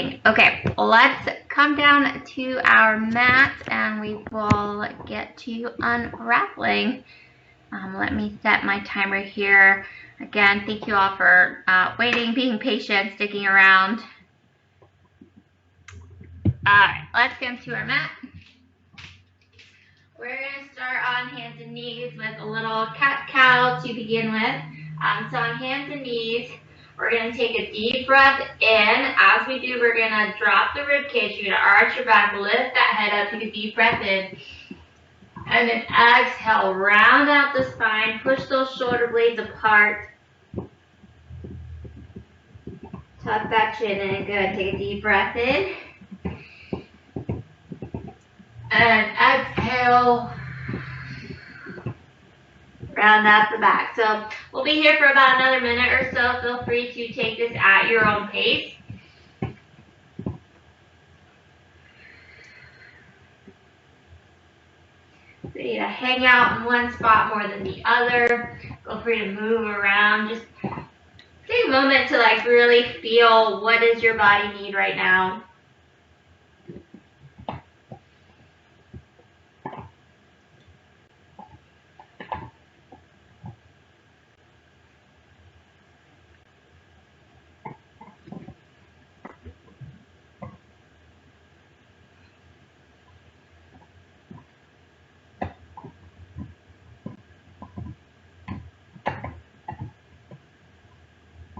breathing. Okay, let's come down to our mat and we will get to unraveling. Let me set my timer here. Again, thank you all for waiting, being patient, sticking around. Alright, let's get into our mat. We're going to start on hands and knees with a little cat-cow to begin with. So on hands and knees, we're going to take a deep breath in. As we do, we're going to drop the rib cage. You're going to arch your back, lift that head up, take a deep breath in. And then exhale, round out the spine, push those shoulder blades apart. Tuck that chin in, good. Take a deep breath in. And exhale, round out the back. So we'll be here for about another minute or so. Feel free to take this at your own pace. So you to hang out in one spot more than the other. Feel free to move around. Just take a moment to really feel what does your body need right now.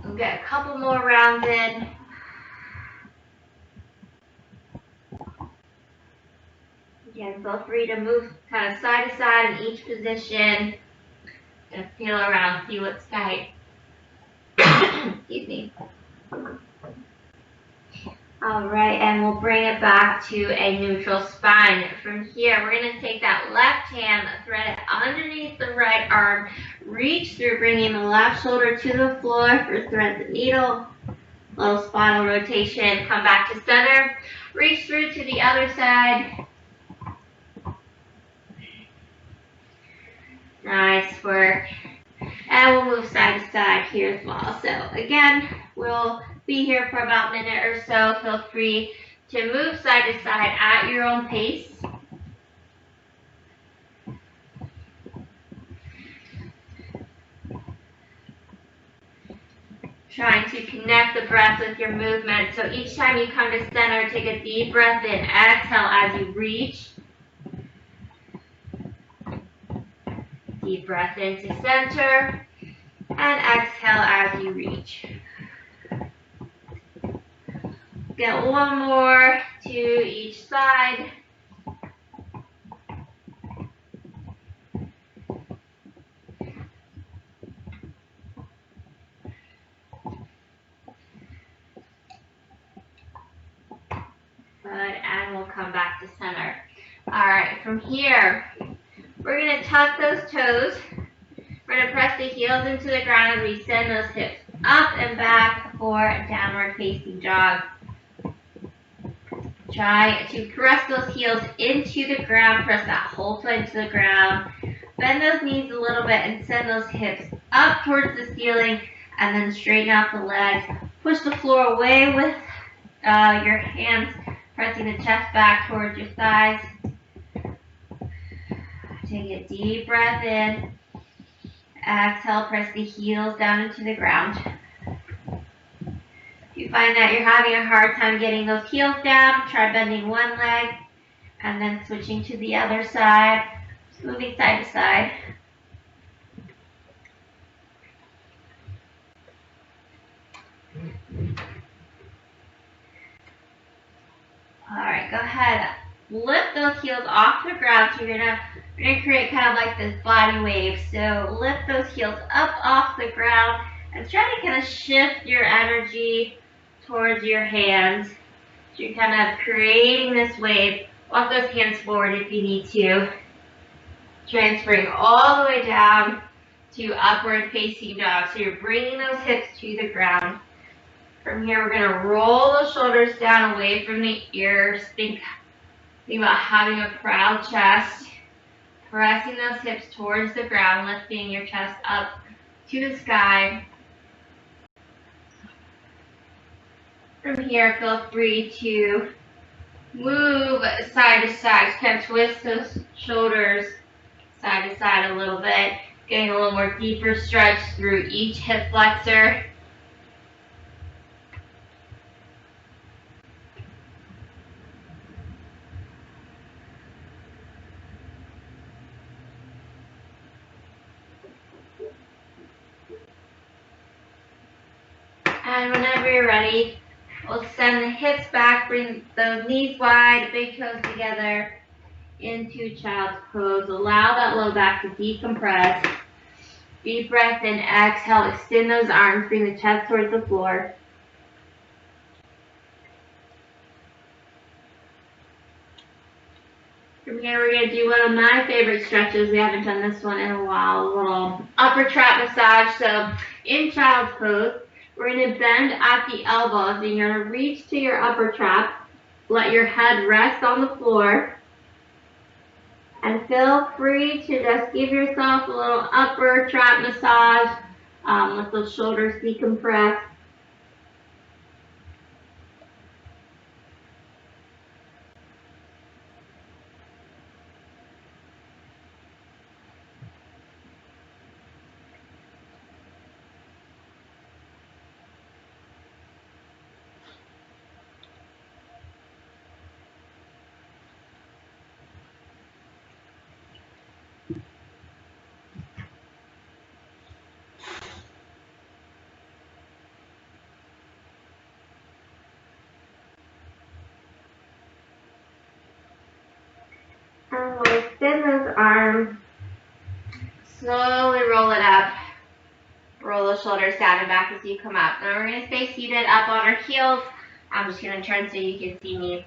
We'll get a couple more rounds in. Again, feel free to move kind of side to side in each position. And feel around, see what's tight. Excuse me. Alright, and we'll bring it back to a neutral spine. From here, we're going to take that left hand, thread it underneath the right arm, reach through, bringing the left shoulder to the floor for thread the needle. Little spinal rotation, come back to center, reach through to the other side. Nice work. And we'll move side to side here as well. So again, we'll be here for about a minute or so. Feel free to move side to side at your own pace. Trying to connect the breath with your movement. So each time you come to center, take a deep breath in. Exhale as you reach. Deep breath into center. And exhale as you reach. Get one more to each side. Good, and we'll come back to center. Alright, from here, we're going to tuck those toes. We're going to press the heels into the ground as we send those hips up and back for a downward facing jog. Try to press those heels into the ground, press that whole foot into the ground. Bend those knees a little bit and send those hips up towards the ceiling and then straighten out the legs. Push the floor away with your hands, pressing the chest back towards your thighs. Take a deep breath in. Exhale, press the heels down into the ground. If you find that you're having a hard time getting those heels down, try bending one leg and then switching to the other side, just moving side to side. Alright, go ahead. Lift those heels off the ground. So we're gonna create kind of like this body wave. So lift those heels up off the ground and try to kind of shift your energy towards your hands. So you're kind of creating this wave. Walk those hands forward if you need to. Transferring all the way down to upward facing dog. So you're bringing those hips to the ground. From here, we're going to roll those shoulders down away from the ears. Think about having a proud chest. Pressing those hips towards the ground, lifting your chest up to the sky. From here, feel free to move side to side. Just kind of twist those shoulders side to side a little bit, getting a little more deeper stretch through each hip flexor. And whenever you're ready, we'll send the hips back, bring the knees wide, big toes together into child's pose. Allow that low back to decompress. Deep breath in, exhale, extend those arms, bring the chest towards the floor. From here, we're going to do one of my favorite stretches. We haven't done this one in a while, a little upper trap massage. So in child's pose, we're going to bend at the elbows. And you're going to reach to your upper trap. Let your head rest on the floor. And feel free to just give yourself a little upper trap massage. Let those shoulders decompress. And we'll extend those arms. Slowly roll it up. Roll the shoulders down and back as you come up. Now we're going to stay seated up on our heels. I'm just going to turn so you can see me.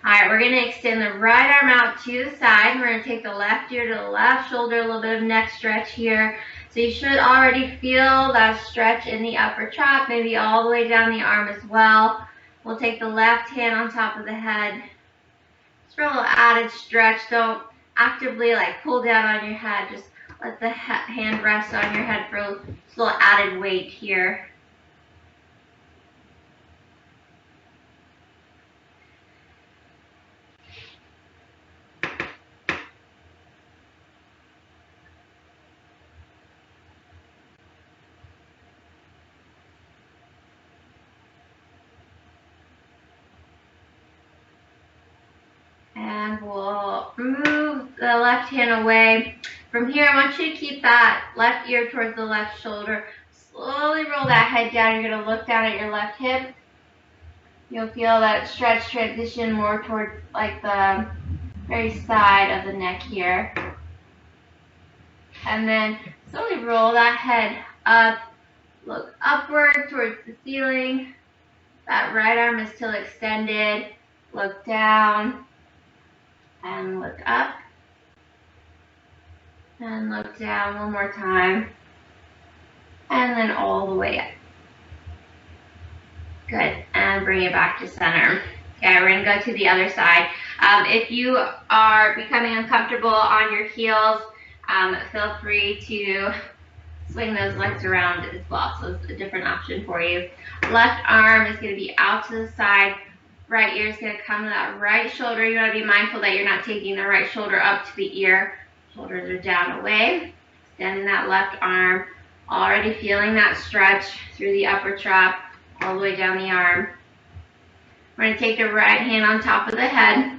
Alright, we're going to extend the right arm out to the side. We're going to take the left ear to the left shoulder, a little bit of neck stretch here. So you should already feel that stretch in the upper trap, maybe all the way down the arm as well. We'll take the left hand on top of the head. Just for a little added stretch. Don't actively pull down on your head. Just let the hand rest on your head for a little added weight here. And we'll move the left hand away. From here, I want you to keep that left ear towards the left shoulder. Slowly roll that head down. You're going to look down at your left hip. You'll feel that stretch transition more towards the very side of the neck here. And then slowly roll that head up. Look upward towards the ceiling. That right arm is still extended. Look down. And look up. And look down one more time. And then all the way up. Good. And bring it back to center. Okay, we're going to go to the other side. If you are becoming uncomfortable on your heels, feel free to swing those legs around as well. So it's a different option for you. Left arm is going to be out to the side. Right ear is going to come to that right shoulder. You want to be mindful that you're not taking the right shoulder up to the ear. Shoulders are down away. Extending that left arm. Already feeling that stretch through the upper trap all the way down the arm. We're going to take the right hand on top of the head.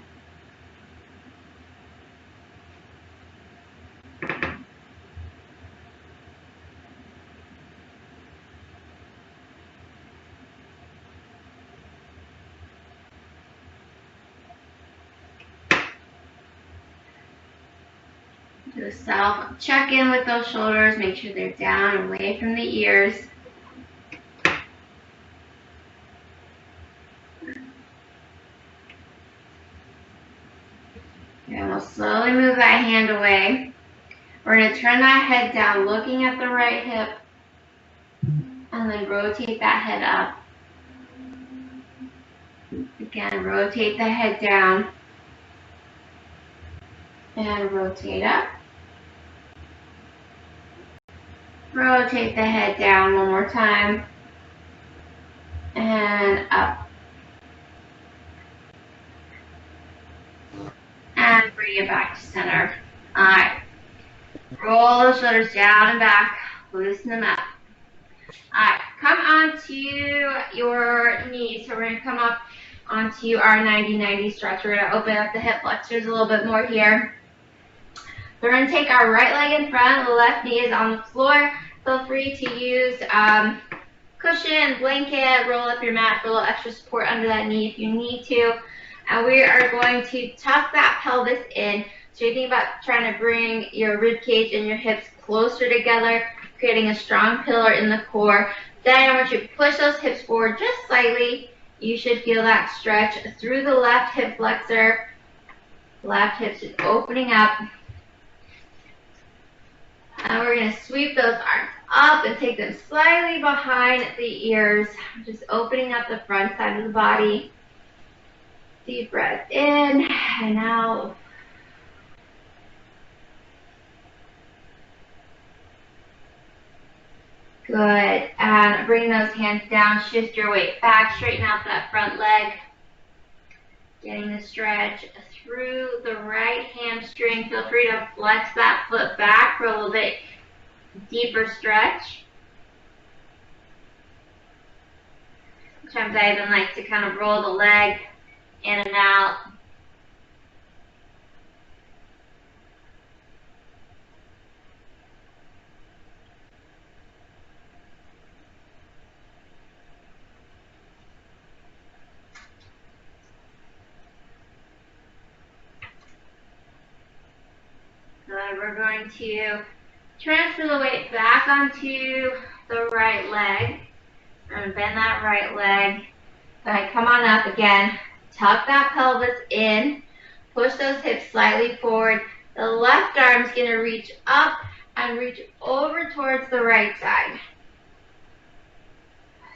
Do a self check in with those shoulders. Make sure they're down away from the ears. And we'll slowly move that hand away. We're going to turn that head down, looking at the right hip. And then rotate that head up. Again, rotate the head down. And rotate up. Rotate the head down one more time. And up. bring it back to center. Alright. Roll the shoulders down and back. Loosen them up. Alright, come onto your knees. So we're going to come up onto our 90-90 stretch. We're going to open up the hip flexors a little bit more here. We're going to take our right leg in front. The left knee is on the floor. Feel free to use cushion, blanket, roll up your mat for a little extra support under that knee if you need to. And we are going to tuck that pelvis in. So you think about trying to bring your rib cage and your hips closer together, creating a strong pillar in the core. Then I want you to push those hips forward just slightly. You should feel that stretch through the left hip flexor. Left hip is opening up. And we're going to sweep those arms up and take them slightly behind the ears. Just opening up the front side of the body. Deep breath in and out. Good. And bring those hands down. Shift your weight back. Straighten out that front leg. Getting the stretch through the right hamstring. Feel free to flex that foot back for a little bit deeper stretch. Sometimes I even like to kind of roll the leg in and out. Good. We're going to transfer the weight back onto the right leg. And bend that right leg. Then come on up again. Tuck that pelvis in. Push those hips slightly forward. The left arm is going to reach up and reach over towards the right side.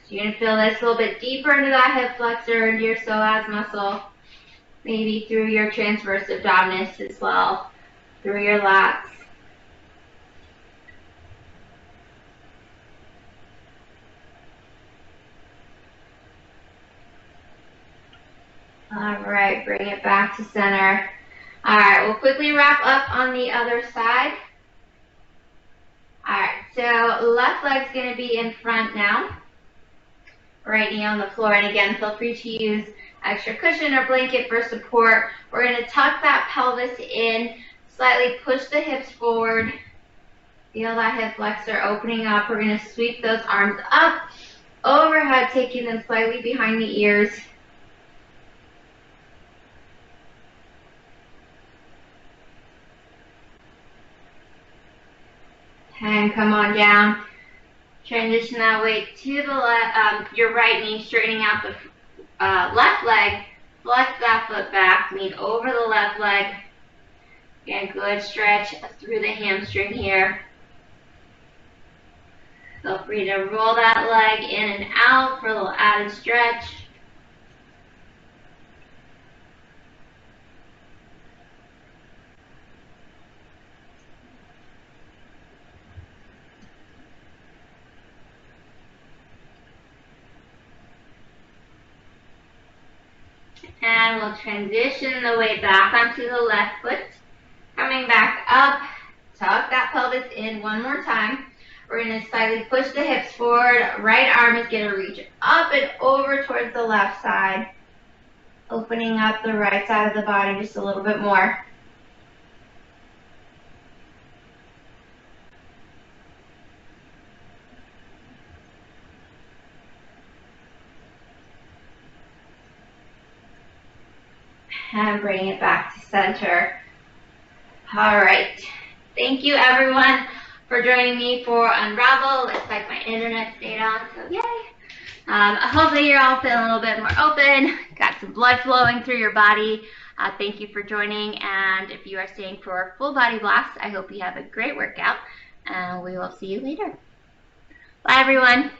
So you're going to feel this a little bit deeper into that hip flexor, into your psoas muscle. Maybe through your transverse abdominis as well. Through your lats. All right, bring it back to center. All right, we'll quickly wrap up on the other side. All right, so left leg's going to be in front now. Right knee on the floor, and again, feel free to use extra cushion or blanket for support. We're going to tuck that pelvis in, slightly push the hips forward. Feel that hip flexor opening up. We're going to sweep those arms up, overhead, taking them slightly behind the ears. And come on down. Transition that weight to the left, your right knee, straightening out the left leg. Flex that foot back, lean over the left leg. Again, good stretch through the hamstring here. Feel free to roll that leg in and out for a little added stretch. And we'll transition the weight back onto the left foot. Coming back up, tuck that pelvis in one more time. We're going to slightly push the hips forward. Right arm is going to reach up and over towards the left side. Opening up the right side of the body just a little bit more. And bring it back to center. All right. Thank you, everyone, for joining me for Unravel. Looks like my internet stayed on, so yay. Hopefully you're all feeling a little bit more open, got some blood flowing through your body. Thank you for joining, and if you are staying for full body blast, I hope you have a great workout, and we will see you later. Bye, everyone.